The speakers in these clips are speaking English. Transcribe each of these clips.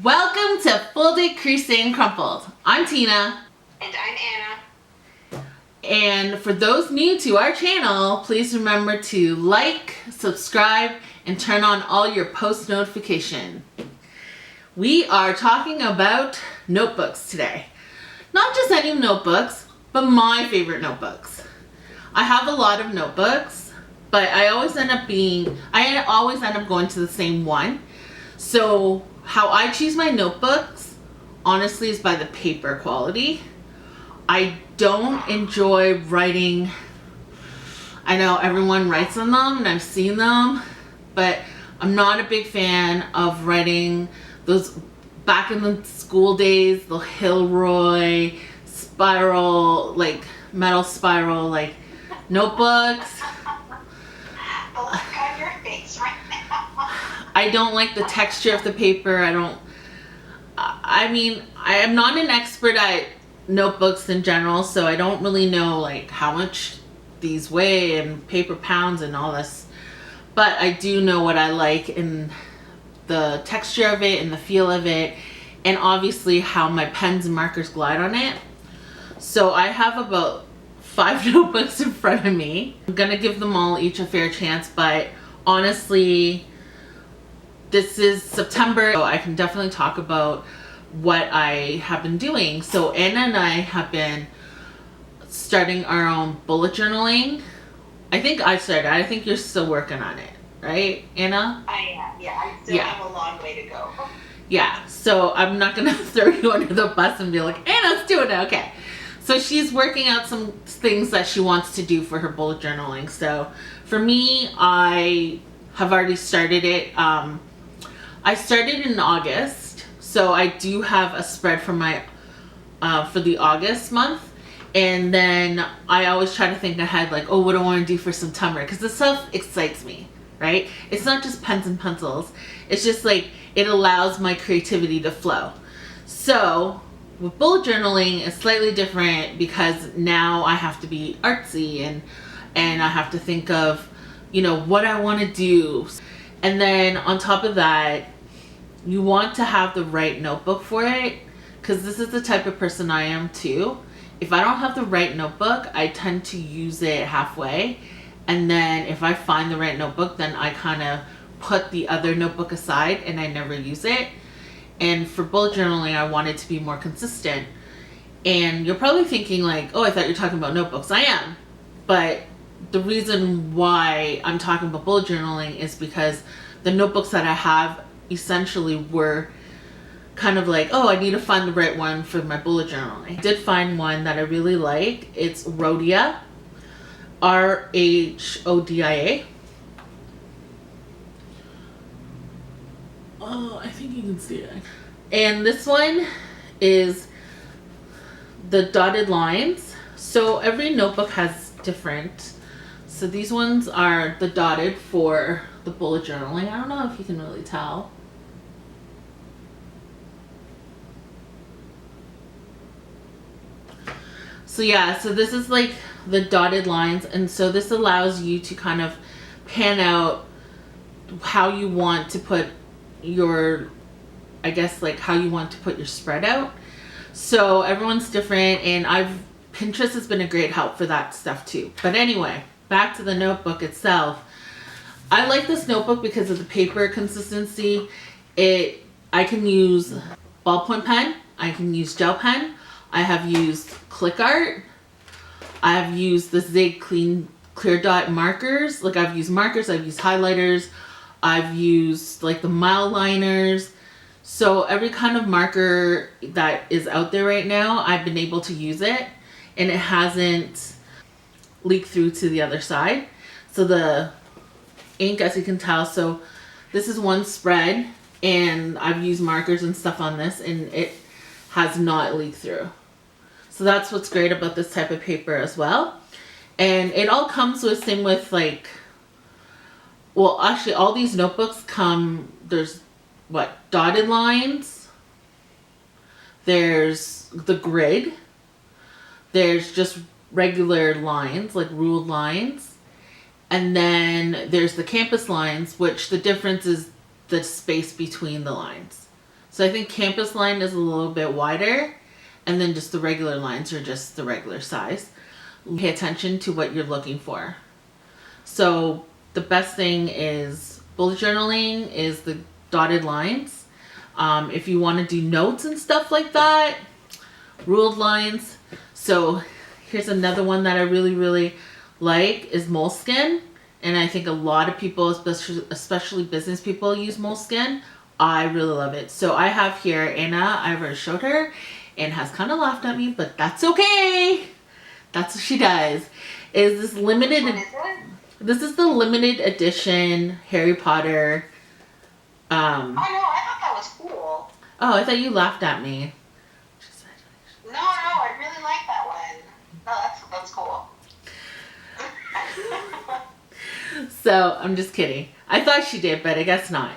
Welcome to Full Day Creasing Crumpled. I'm Tina. And I'm Anna. And for those new to our channel, please remember to like, subscribe, and turn on all your post notification. We are talking about notebooks today. Not just any notebooks, but my favorite notebooks. I have a lot of notebooks, but I always end up going to the same one. So how I choose my notebooks, honestly, is by the paper quality. I don't enjoy writing. I know everyone writes on them and I've seen them, but I'm not a big fan of writing those back in the school days, the Hilroy spiral, like metal spiral, like notebooks. The look on your face right now. I don't like the texture of the paper. I am not an expert at notebooks in general, so I don't really know like how much these weigh and paper pounds and all this. But I do know what I like in the texture of it and the feel of it, and obviously how my pens and markers glide on it. So I have about 5 notebooks in front of me. I'm gonna give them all each a fair chance, but honestly, this is September, so I can definitely talk about what I have been doing. So Anna and I have been starting our own bullet journaling. I think I started. I think you're still working on it, right, Anna? I am, yeah. I still have a long way to go. Yeah, so I'm not gonna throw you under the bus and be like, Anna's doing it, okay. So she's working out some things that she wants to do for her bullet journaling. So for me, I have already started it. I started in August, so I do have a spread for my for the August month, and then I always try to think ahead, like, oh, what do I want to do for September? Because this stuff excites me, right? It's not just pens and pencils. It's just like it allows my creativity to flow. So with bullet journaling, it's slightly different because now I have to be artsy and I have to think of, you know, what I want to do. And then on top of that, you want to have the right notebook for it, because this is the type of person I am too. If I don't have the right notebook, I tend to use it halfway. And then if I find the right notebook, then I kind of put the other notebook aside and I never use it. And for bullet journaling, I want it to be more consistent. And you're probably thinking like, oh, I thought you were talking about notebooks. I am. But the reason why I'm talking about bullet journaling is because the notebooks that I have essentially were kind of like, oh, I need to find the right one for my bullet journaling. I did find one that I really like. It's rhodia, rhodia. Oh, I think you can see it. And this one is the dotted lines. So every notebook has different. So these ones are the dotted for the bullet journaling. I don't know if you can really tell. So yeah, so this is like the dotted lines, and so this allows you to kind of pan out how you want to put your, I guess, like how you want to put your spread out. So everyone's different, and Pinterest has been a great help for that stuff too. But anyway, back to the notebook itself. I like this notebook because of the paper consistency. I can use ballpoint pen, I can use gel pen, I have used click art, I have used the Zig clear dot markers. Like I've used markers, I've used highlighters, I've used like the mile liners. So every kind of marker that is out there right now, I've been able to use it, and it hasn't leaked through to the other side. So the ink, as you can tell, so this is one spread, and I've used markers and stuff on this, and it has not leaked through. So that's what's great about this type of paper as well. And it all comes with, same with like, well, actually all these notebooks come, there's what, dotted lines, there's the grid, there's just regular lines, like ruled lines, and then there's the campus lines, which the difference is the space between the lines. So I think campus line is a little bit wider, and then just the regular lines are just the regular size. Pay attention to what you're looking for. So the best thing is bullet journaling is the dotted lines. If you want to do notes and stuff like that, ruled lines. So here's another one that I really, really like is moleskine. And I think a lot of people, especially business people, use moleskine. I really love it. So I have here Anna, I already showed her, and has kind of laughed at me, but that's okay. That's what she does. Is this limited? What is it? This is the limited edition Harry Potter. Oh no, I thought that was cool. Oh, I thought you laughed at me. No, I really like that one. No, that's cool. So I'm just kidding. I thought she did, but I guess not.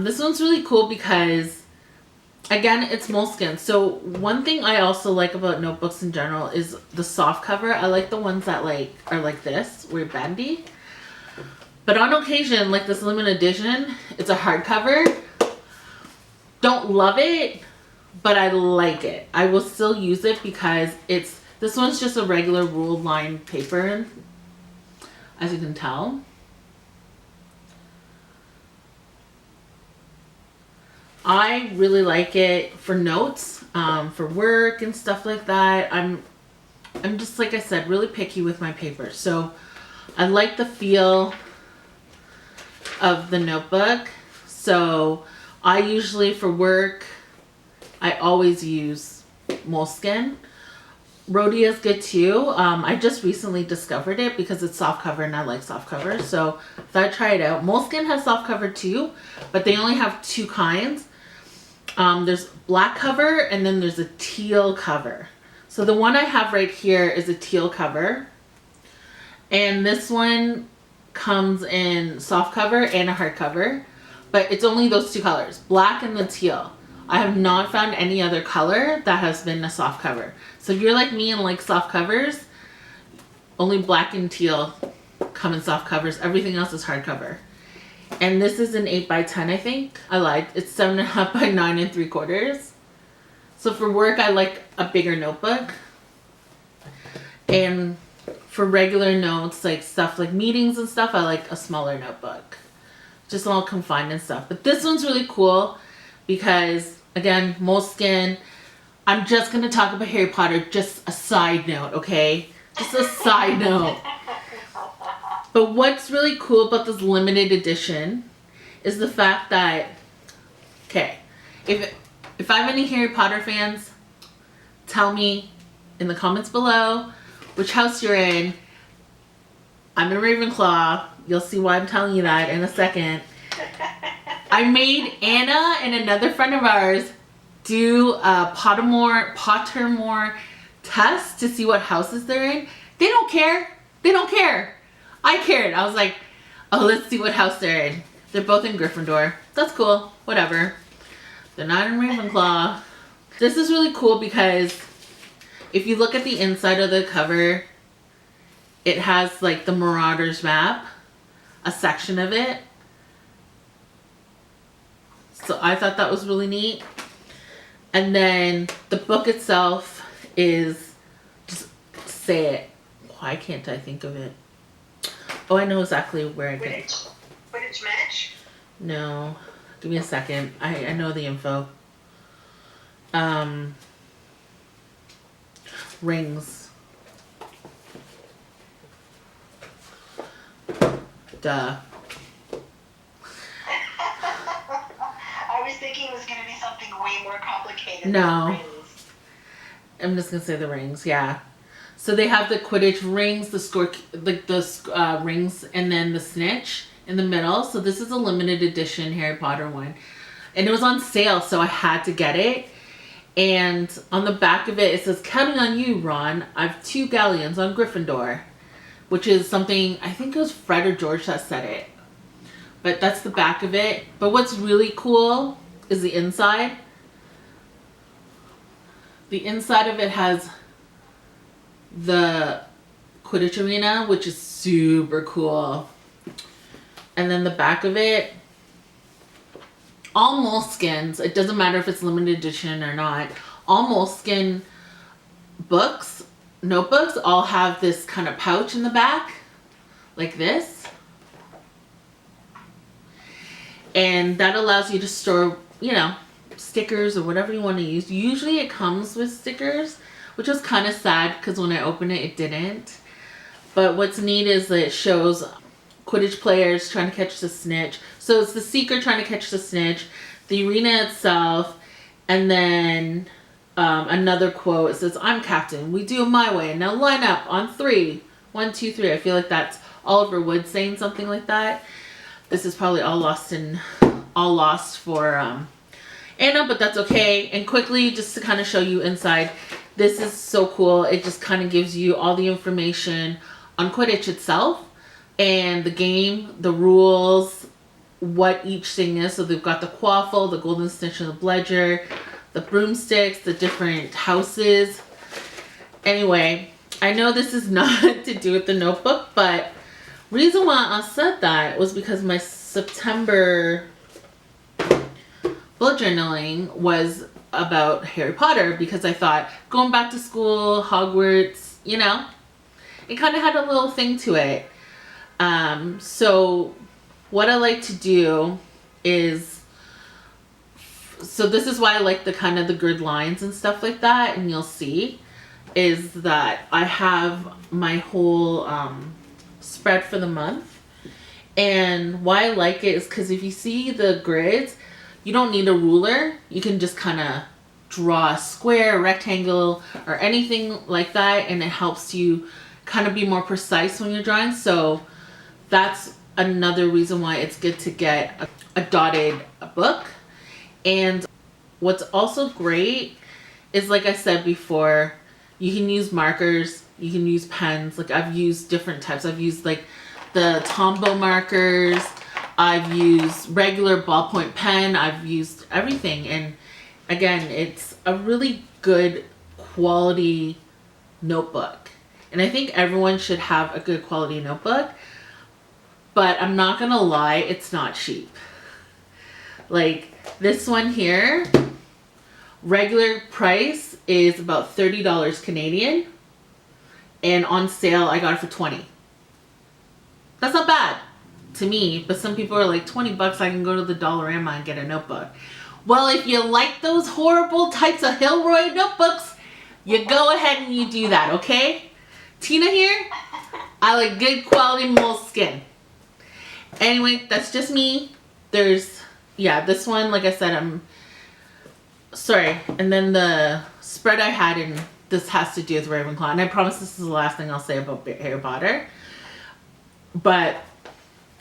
This one's really cool because, again, it's moleskine. So one thing I also like about notebooks in general is the soft cover. I like the ones that like are like this, where bendy. But on occasion, like this limited edition, it's a hardcover. Don't love it, but I like it. I will still use it because this one's just a regular ruled line paper, as you can tell. I really like it for notes, for work and stuff like that. I'm just, like I said, really picky with my papers. So I like the feel of the notebook. So I usually, for work, I always use moleskine. Rhodia is good too. I just recently discovered it because it's soft cover and I like soft cover. So I thought I'd try it out. Moleskine has soft cover too, but they only have two kinds. There's black cover and then there's a teal cover. So the one I have right here is a teal cover. And this one comes in soft cover and a hard cover. But it's only those two colors, black and the teal. I have not found any other color that has been a soft cover. So if you're like me and like soft covers, only black and teal come in soft covers. Everything else is hardcover. And this is an 8x10, I think. I like it's 7.5 by 9 3/4. So for work, I like a bigger notebook. And for regular notes, like stuff like meetings and stuff, I like a smaller notebook. Just all confined and stuff. But this one's really cool because, again, moleskine. I'm just going to talk about Harry Potter, just a side note, okay? Just a side note. But what's really cool about this limited edition is the fact that, okay, if I have any Harry Potter fans, tell me in the comments below which house you're in. I'm in Ravenclaw. You'll see why I'm telling you that in a second. I made Anna and another friend of ours do a Pottermore test to see what houses they're in. They don't care. They don't care. I cared. I was like, oh, let's see what house they're in. They're both in Gryffindor. That's cool. Whatever. They're not in Ravenclaw. This is really cool because if you look at the inside of the cover, it has like the Marauders map, a section of it. So I thought that was really neat. And then the book itself is, just say it. Why can't I think of it? Oh, I know exactly where I get it. Quidditch match? No. Give me a second. I know the info. Rings. Duh. I was thinking it was going to be something way more complicated. No. Than rings. I'm just gonna say the rings, yeah. So they have the Quidditch rings, the rings, and then the snitch in the middle. So this is a limited edition Harry Potter one. And it was on sale, so I had to get it. And on the back of it, it says, "Counting on you, Ron. I've 2 galleons on Gryffindor." Which is something, I think it was Fred or George that said it. But that's the back of it. But what's really cool is the inside. The inside of it has the Quidditch arena, which is super cool. And then the back of it, all moleskines, it doesn't matter if it's limited edition or not, all moleskin books, notebooks, all have this kind of pouch in the back, like this. And that allows you to store, you know, stickers or whatever you want to use. Usually it comes with stickers, which was kind of sad because when I opened it, it didn't. But what's neat is that it shows Quidditch players trying to catch the snitch. So it's the seeker trying to catch the snitch, the arena itself, and then another quote. It says, "I'm captain. We do it my way. Now line up on 3. 1, 2, 3." I feel like that's Oliver Wood saying something like that. This is probably all lost for Anna, but that's okay. And quickly, just to kind of show you inside, this is so cool. It just kind of gives you all the information on Quidditch itself and the game, the rules, what each thing is. So they've got the quaffle, the golden snitch, and the bledger, the broomsticks, the different houses. Anyway, I know this is not to do with the notebook, but reason why I said that was because my September bullet journaling was about Harry Potter, because I thought going back to school, Hogwarts, you know, it kind of had a little thing to it. So what I like to do is, so this is why I like the kind of the grid lines and stuff like that, and you'll see is that I have my whole spread for the month. And why I like it is because if you see the grids, you don't need a ruler. You can just kind of draw a square, rectangle, or anything like that, and it helps you kind of be more precise when you're drawing. So that's another reason why it's good to get a dotted book. And what's also great is, like I said before, you can use markers, you can use pens. Like I've used different types. I've used like the Tombow markers, I've used regular ballpoint pen, I've used everything. And again, it's a really good quality notebook. And I think everyone should have a good quality notebook. But I'm not gonna lie, it's not cheap. Like this one here, regular price is about $30 Canadian. And on sale, I got it for 20. That's not bad to me, but some people are like, 20 bucks, I can go to the Dollarama and get a notebook. Well, if you like those horrible types of Hilroy notebooks, you go ahead and you do that, okay? Tina here, I like good quality moleskin. Anyway, that's just me. There's, yeah, this one, like I said, I'm sorry. And then the spread I had in, this has to do with Ravenclaw. And I promise this is the last thing I'll say about Harry Potter. But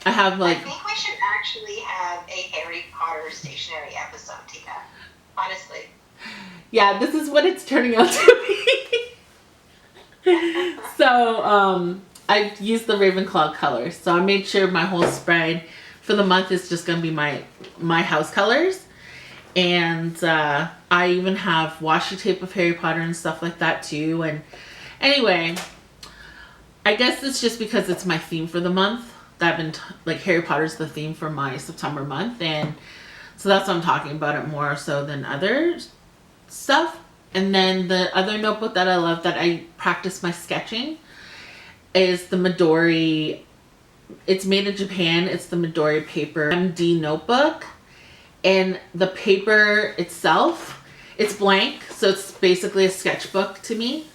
I have like... I think we should actually have a Harry Potter stationery episode, Tina. Honestly. Yeah, this is what it's turning out to be. So, I used the Ravenclaw colors. So I made sure my whole spread for the month is just going to be my house colors. And I even have washi tape of Harry Potter and stuff like that too. And anyway, I guess it's just because it's my theme for the month. That I've been like Harry Potter's the theme for my September month, and so that's why I'm talking about it more so than other stuff. And then the other notebook that I love that I practice my sketching is the Midori. It's made in Japan. It's the Midori paper MD notebook. And the paper itself, it's blank. So it's basically a sketchbook to me.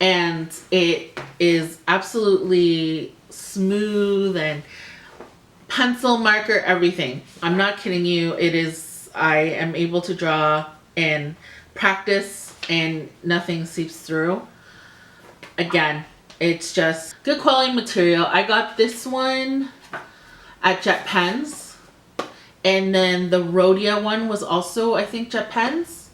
And it is absolutely smooth and pencil, marker, everything. I'm not kidding you. It is, I am able to draw and practice and nothing seeps through. Again, it's just good quality material. I got this one at JetPens, and then the rhodia one was also, I think, JetPens,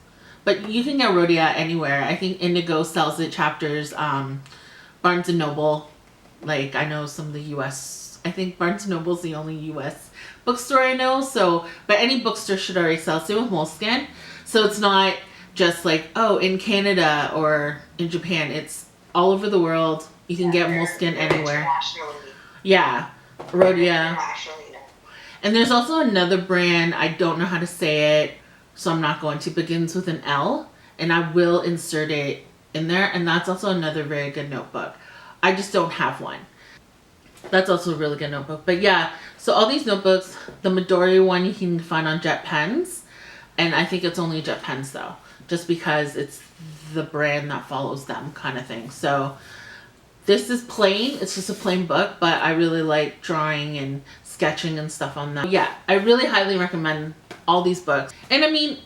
but you can get rhodia anywhere. I think Indigo sells it, Chapters, Barnes and Noble. Like I know some of the US, I think Barnes and Noble's the only US bookstore I know. So, but any bookstore should already sell. Same with moleskin. So it's not just like, oh, in Canada or in Japan. It's all over the world. You can get moleskin anywhere. Internationally. Yeah, rhodia. Internationally. And there's also another brand, I don't know how to say it, so I'm not going to, begins with an L, and I will insert it in there, and that's also another very good notebook. I just don't have one. That's also a really good notebook. But yeah, so all these notebooks, the Midori one you can find on JetPens, and I think it's only JetPens though, just because it's the brand that follows them kind of thing. So this is plain, it's just a plain book, but I really like drawing and sketching and stuff on them. Yeah, I really highly recommend all these books. And I mean,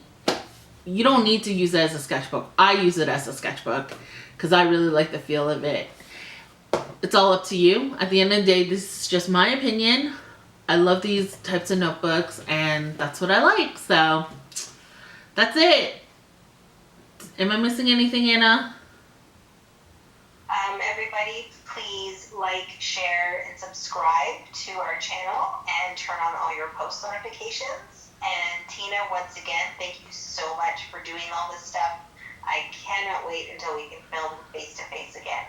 you don't need to use it as a sketchbook. I use it as a sketchbook because I really like the feel of it. It's all up to you. At the end of the day, this is just my opinion. I love these types of notebooks and that's what I like. So that's it. Am I missing anything, Anna? Everybody, please like, share, and subscribe to our channel and turn on all your post notifications. And Tina, once again, thank you so much for doing all this stuff. I cannot wait until we can film face to face again.